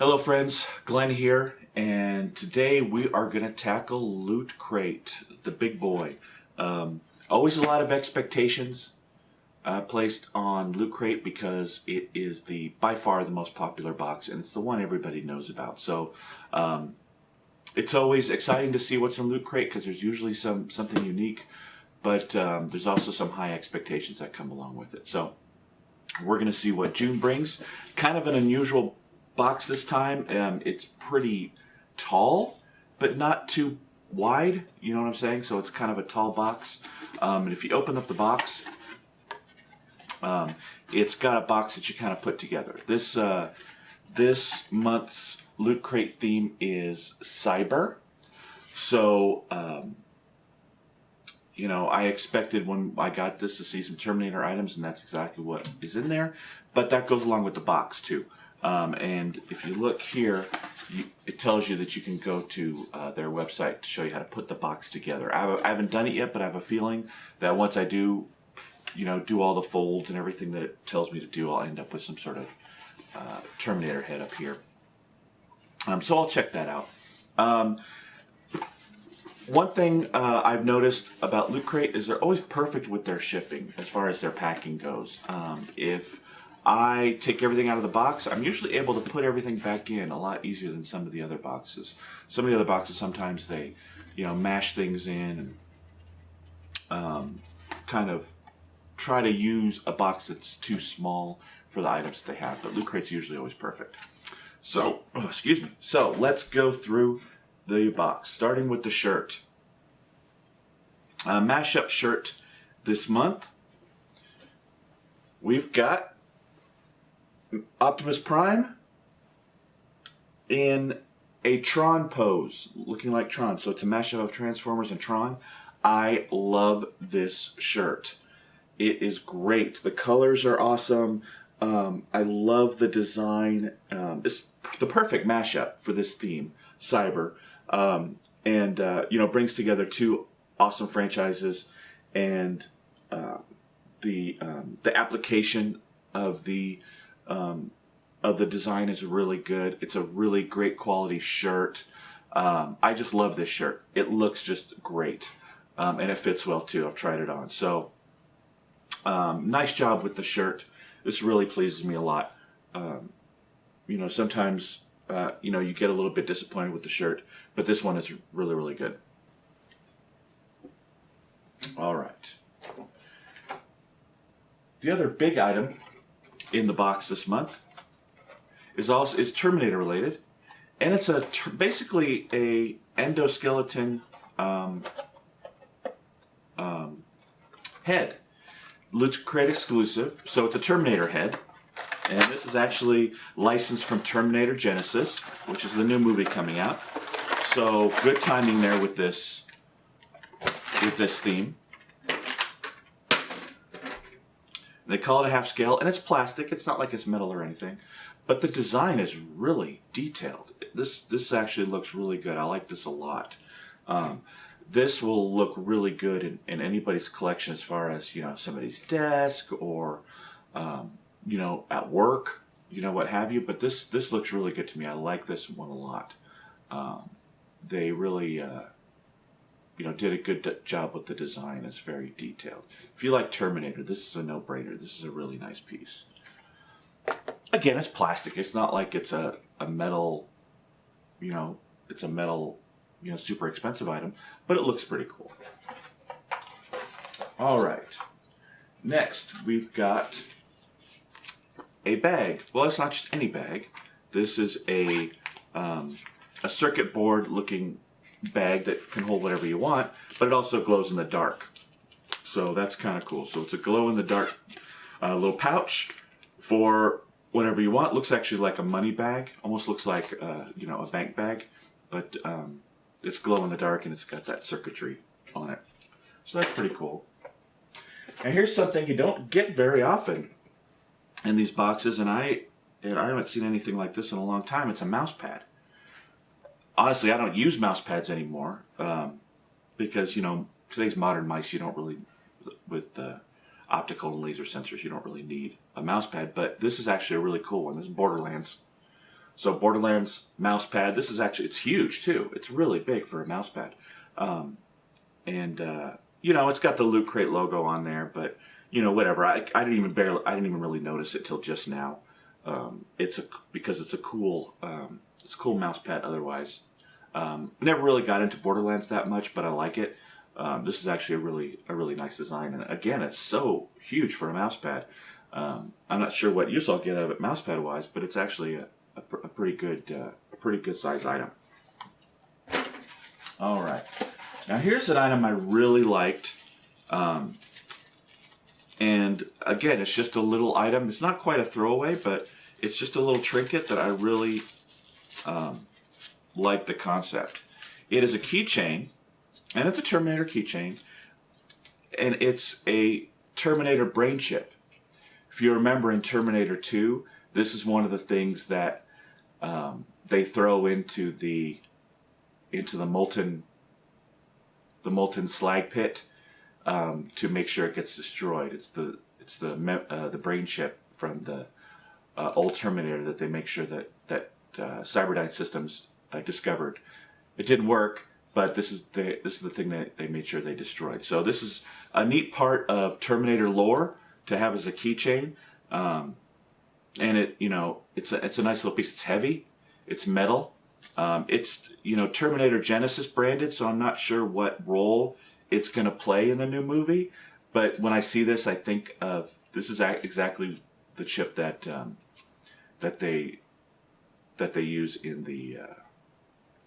Hello friends, Glenn here, and today we are going to tackle Loot Crate, the big boy. Always a lot of expectations placed on Loot Crate because it is by far the most popular box, and it's the one everybody knows about. So it's always exciting to see what's in Loot Crate because there's usually something unique, but there's also some high expectations that come along with it. So we're going to see what June brings. Kind of an unusual box this time. It's pretty tall, but not too wide. You know what I'm saying? So it's kind of a tall box. And if you open up the box, it's got a box that you kind of put together. This month's Loot Crate theme is cyber. So, I expected when I got this to see some Terminator items, and that's exactly what is in there. But that goes along with the box too. And if you look here, it tells you that you can go to their website to show you how to put the box together. I haven't done it yet, but I have a feeling that once I do, do all the folds and everything that it tells me to do, I'll end up with some sort of Terminator head up here. So I'll check that out. One thing I've noticed about Loot Crate is they're always perfect with their shipping as far as their packing goes. If I take everything out of the box, I'm usually able to put everything back in a lot easier than some of the other boxes. Some of the other boxes, sometimes they, mash things in and kind of try to use a box that's too small for the items that they have. But Loot Crate's usually always perfect. So, excuse me. So let's go through the box, starting with the shirt. Mashup shirt this month. We've got Optimus Prime in a Tron pose, looking like Tron. So it's a mashup of Transformers and Tron. I love this shirt. It is great. The colors are awesome. I love the design. It's the perfect mashup for this theme, cyber. Brings together two awesome franchises, and the application of the design is really good. It's a really great quality shirt. I just love this shirt. It looks just great, and it fits well too. I've tried it on. So nice job with the shirt. This really pleases me a lot. Sometimes you get a little bit disappointed with the shirt, but this one is really, really good. All right. The other big item in the box this month is Terminator related, and it's basically a endoskeleton head. Loot Crate exclusive, so it's a Terminator head, and this is actually licensed from Terminator Genesis, which is the new movie coming out. So good timing there with this theme. They call it a half scale, and it's plastic. It's not like it's metal or anything, but the design is really detailed. This actually looks really good. I like this a lot. This will look really good in anybody's collection as far as, somebody's desk or, at work, what have you. But this looks really good to me. I like this one a lot. They really, did a good job with the design. It's very detailed. If you like Terminator, this is a no-brainer. This is a really nice piece. Again, it's plastic. It's not like it's a metal, it's a metal, super expensive item, but it looks pretty cool. All right. Next, we've got a bag. Well, it's not just any bag. This is a circuit board looking bag that can hold whatever you want, but it also glows in the dark. So that's kind of cool. So it's a glow in the dark little pouch for whatever you want. Looks actually like a money bag. Almost looks like a bank bag, but it's glow in the dark and it's got that circuitry on it. So that's pretty cool. And here's something you don't get very often in these boxes, and I haven't seen anything like this in a long time. It's a mouse pad. Honestly, I don't use mouse pads anymore because, today's modern mice, you don't really, with the optical and laser sensors, you don't really need a mouse pad. But this is actually a really cool one. This is Borderlands. So Borderlands Mousepad. This is actually, it's huge too. It's really big for a mousepad. You know, it's got the Loot Crate logo on there, but you know, whatever. I didn't even really notice it till just now. Because it's a cool mousepad. Otherwise, never really got into Borderlands that much, but I like it. This is actually a really nice design, and again, it's so huge for a mousepad. I'm not sure what use I'll get out of it mousepad wise, but it's actually a pretty good size item. All right, now here's an item I really liked, and again, it's just a little item. It's not quite a throwaway, but it's just a little trinket that I really like the concept. It is a keychain, and it's a Terminator keychain, and it's a Terminator brain chip. If you remember in Terminator 2, this is one of the things that they throw into the molten slag pit to make sure it gets destroyed. It's the brain chip from the old Terminator that they make sure that Cyberdyne Systems discovered. It didn't work, but this is the thing that they made sure they destroyed. So this is a neat part of Terminator lore to have as a keychain, and it's a nice little piece. It's heavy, it's metal, it's Terminator Genesis branded, so I'm not sure what role it's going to play in the new movie. But when I see this, I think of this is exactly the chip that they use in the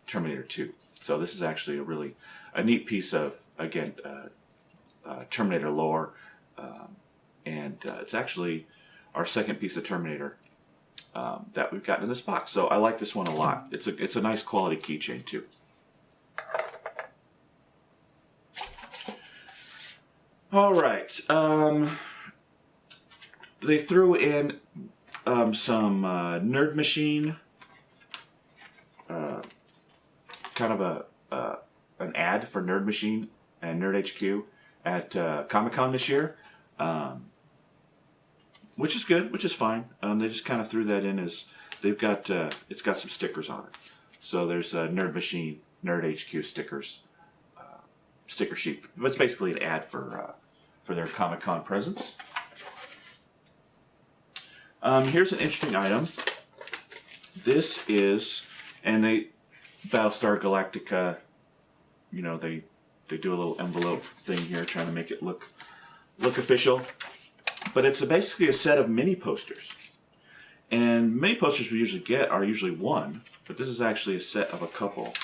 Terminator 2. So this is actually a neat piece of, again, Terminator lore, and it's actually our second piece of Terminator that we've gotten in this box. So I like this one a lot. It's a nice quality keychain too. All right, they threw in some Nerd Machine, kind of an ad for Nerd Machine and Nerd HQ at Comic-Con this year, which is good, which is fine. They just kind of threw that in as they've got it's got some stickers on it. So there's Nerd Machine, Nerd HQ stickers, sticker sheet. But it's basically an ad for their Comic-Con presence. Here's an interesting item. This is, and Battlestar Galactica, they do a little envelope thing here trying to make it look official. But it's basically a set of mini posters. And mini posters we usually get are usually one, but this is actually a set of a couple.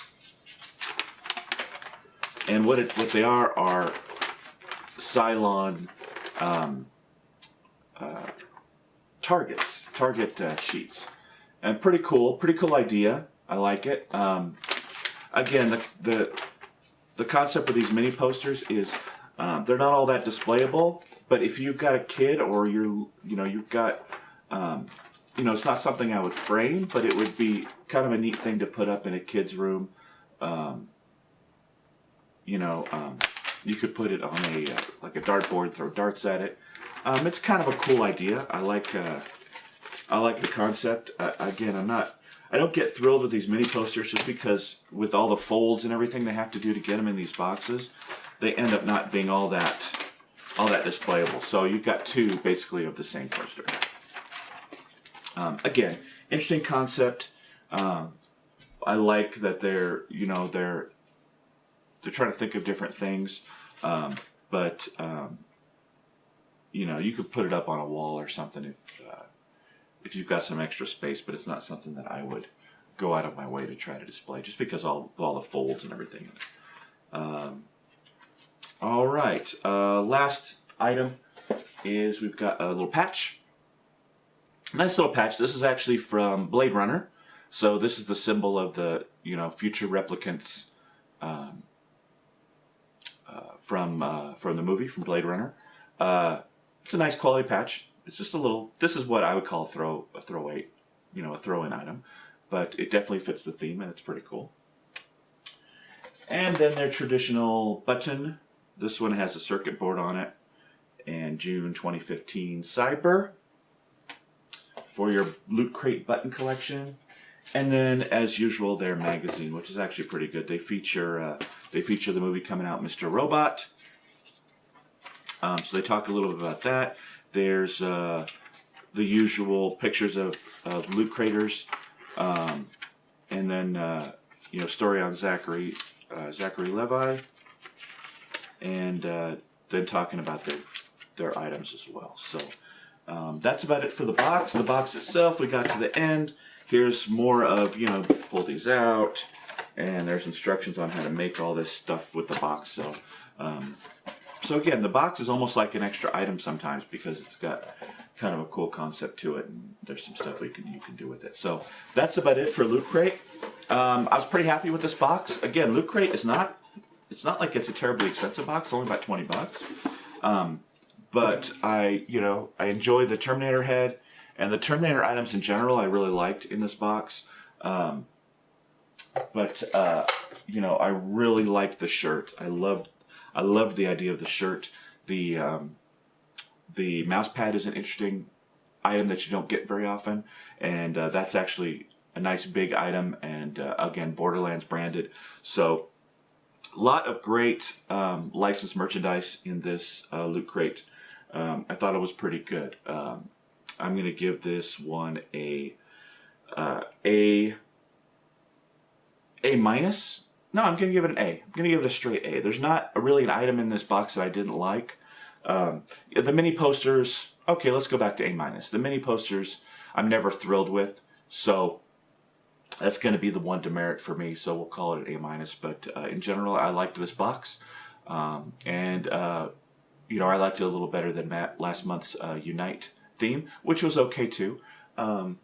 And what they are Cylon target sheets, and pretty cool idea. I like it. Again, the concept of these mini posters is they're not all that displayable, but if you've got a kid or you've got it's not something I would frame, but it would be kind of a neat thing to put up in a kid's room. You could put it on like a dartboard, throw darts at it. It's kind of a cool idea. I like the concept. Again, I don't get thrilled with these mini posters just because with all the folds and everything they have to do to get them in these boxes, they end up not being all that displayable. So you've got two basically of the same poster. Again, interesting concept. I like that they're trying to think of different things, but you could put it up on a wall or something if you've got some extra space. But it's not something that I would go out of my way to try to display, just because all the folds and everything. All right, last item is we've got a little patch. Nice little patch. This is actually from Blade Runner. So this is the symbol of the future replicants from the movie, from Blade Runner. It's a nice quality patch. It's just a little. This is what I would call a throw-in item, but it definitely fits the theme, and it's pretty cool. And then their traditional button. This one has a circuit board on it, and June 2015 Cyber for your Loot Crate button collection. And then, as usual, their magazine, which is actually pretty good. They feature the movie coming out, Mr. Robot. So they talk a little bit about that. There's the usual pictures of loot craters, and then story on Zachary Levi, and then talking about their items as well. So that's about it for the box. The box itself, we got to the end. Here's more of, pull these out, and there's instructions on how to make all this stuff with the box. So, so again, the box is almost like an extra item sometimes because it's got kind of a cool concept to it, and there's some stuff you can do with it. So that's about it for Loot Crate. I was pretty happy with this box. Again, Loot Crate is not like it's a terribly expensive box. It's only about $20. But I enjoy the Terminator Head. And the Terminator items in general, I really liked in this box. I really liked the shirt. I loved the idea of the shirt. The mouse pad is an interesting item that you don't get very often, and that's actually a nice big item. And again, Borderlands branded. So a lot of great licensed merchandise in this Loot Crate. I thought it was pretty good. I'm going to give this one a minus. No, I'm going to give it an A. I'm going to give it a straight A. There's not really an item in this box that I didn't like. The mini posters, okay, let's go back to A minus. The mini posters I'm never thrilled with, so that's going to be the one demerit for me, so we'll call it an A minus. But in general, I liked this box, and I liked it a little better than last month's Unite theme, which was okay too. I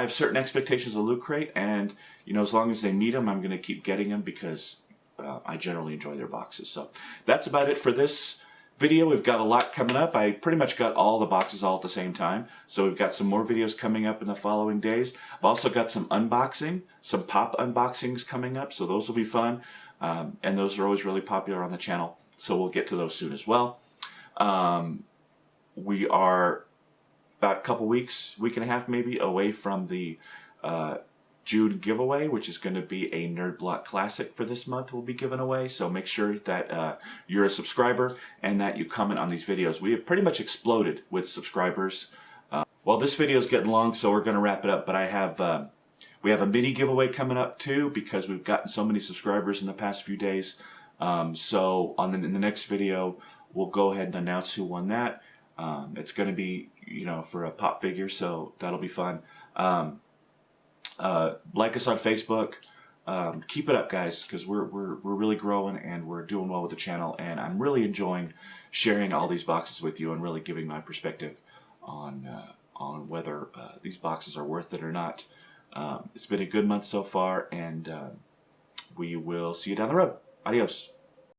have certain expectations of Loot Crate, and as long as they meet them, I'm going to keep getting them because I generally enjoy their boxes. So that's about it for this video. We've got a lot coming up. I pretty much got all the boxes all at the same time, so we've got some more videos coming up in the following days. I've also got some pop unboxings coming up, so those will be fun, and those are always really popular on the channel, so we'll get to those soon as well. We are about a couple weeks, week and a half maybe, away from the June giveaway, which is going to be a Nerd Block Classic for this month we'll be giving away. So make sure that you're a subscriber and that you comment on these videos. We have pretty much exploded with subscribers. Well, this video is getting long, so we're going to wrap it up. But we have a mini giveaway coming up too, because we've gotten so many subscribers in the past few days. So in the next video, we'll go ahead and announce who won that. It's going to be, for a pop figure, so that'll be fun. Like us on Facebook. Keep it up, guys, because we're really growing and we're doing well with the channel, and I'm really enjoying sharing all these boxes with you and really giving my perspective on whether these boxes are worth it or not. It's been a good month so far, and we will see you down the road. Adios.